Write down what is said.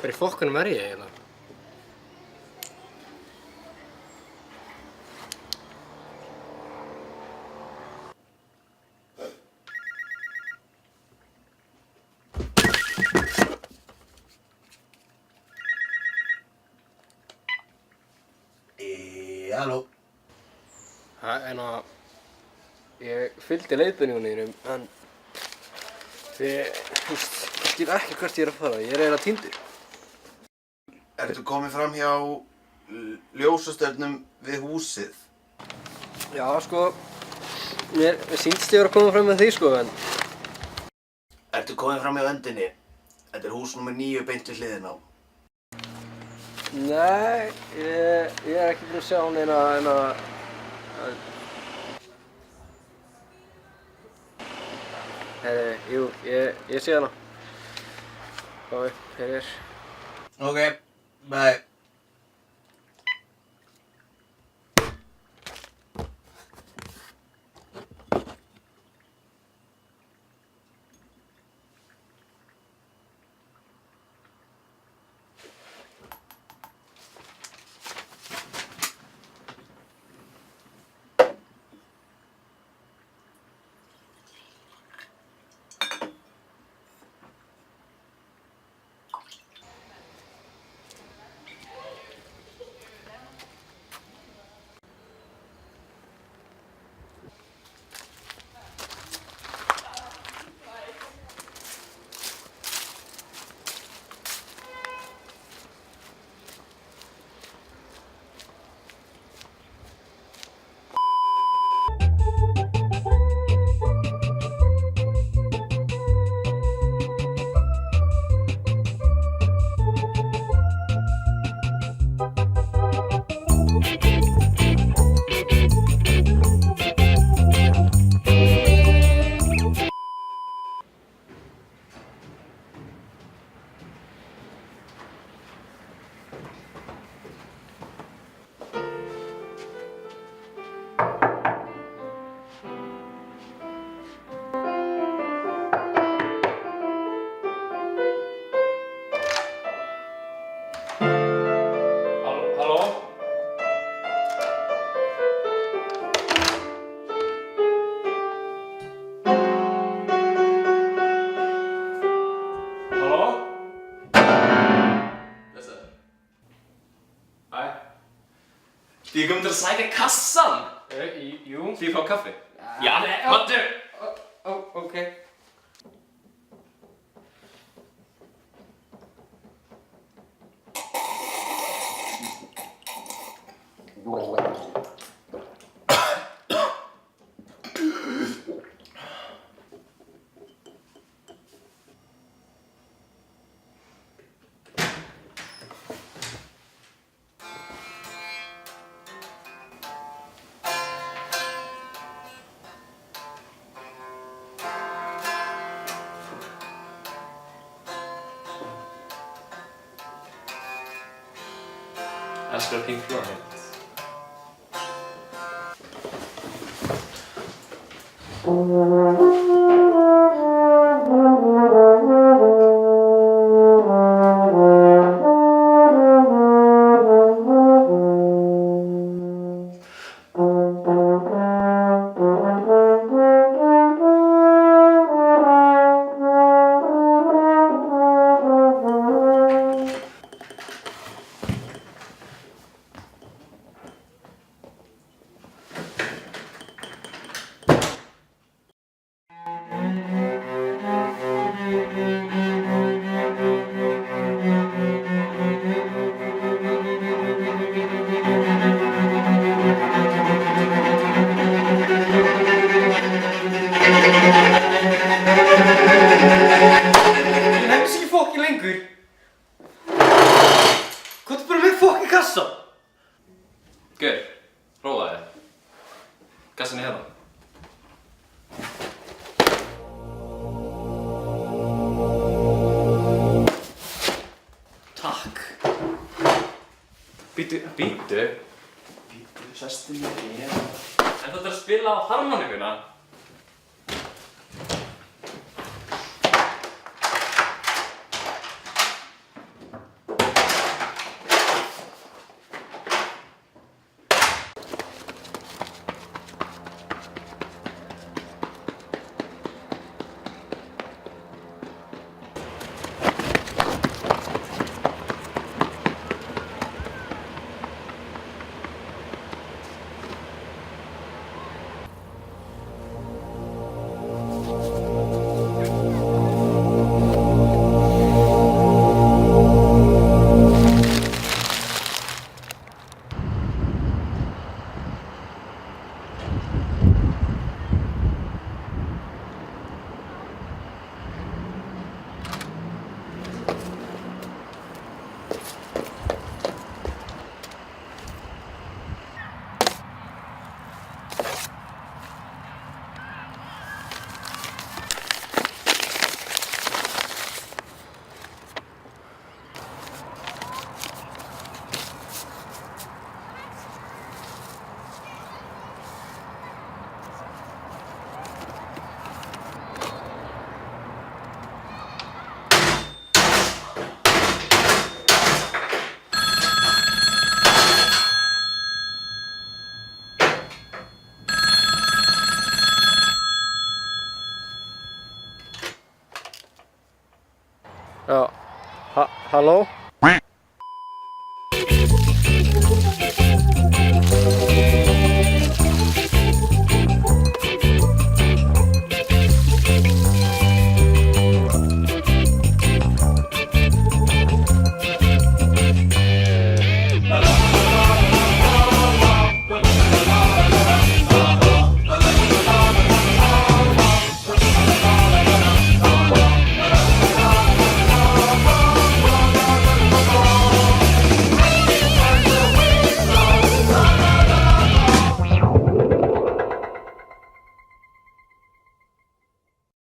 Hver í fokkunum er ég eiginlega? Halló. Ég fylgdi leiðbeiningunum þínum, en ég skil ekki hvert ég er að fara. Ég er eiginlega týndur. Ertu komið fram hjá ljósastjörnum við húsið? Já, sko, mér sýndist ég vera að koma fram með því, sko, en... Ertu komið fram hjá öndinni? Þetta er hús númer 9 beint við hliðina á. Nei, ég er ekki búinn að sjá neina... Jú, ég sé hana. Hvað við, hér er. Ok, bye. Þið komið til að sækja kassan? Jú. Þið fá kaffi? Já, komdu! Ok. Elskar Pink Floyd. Komdu bara með fokkin kassa! Gaur, róa þig. Kassan er hérna. Takk. Bíddu, sestu mér hér. En þú ætlar að spila á harmoníkuna? Já, halló?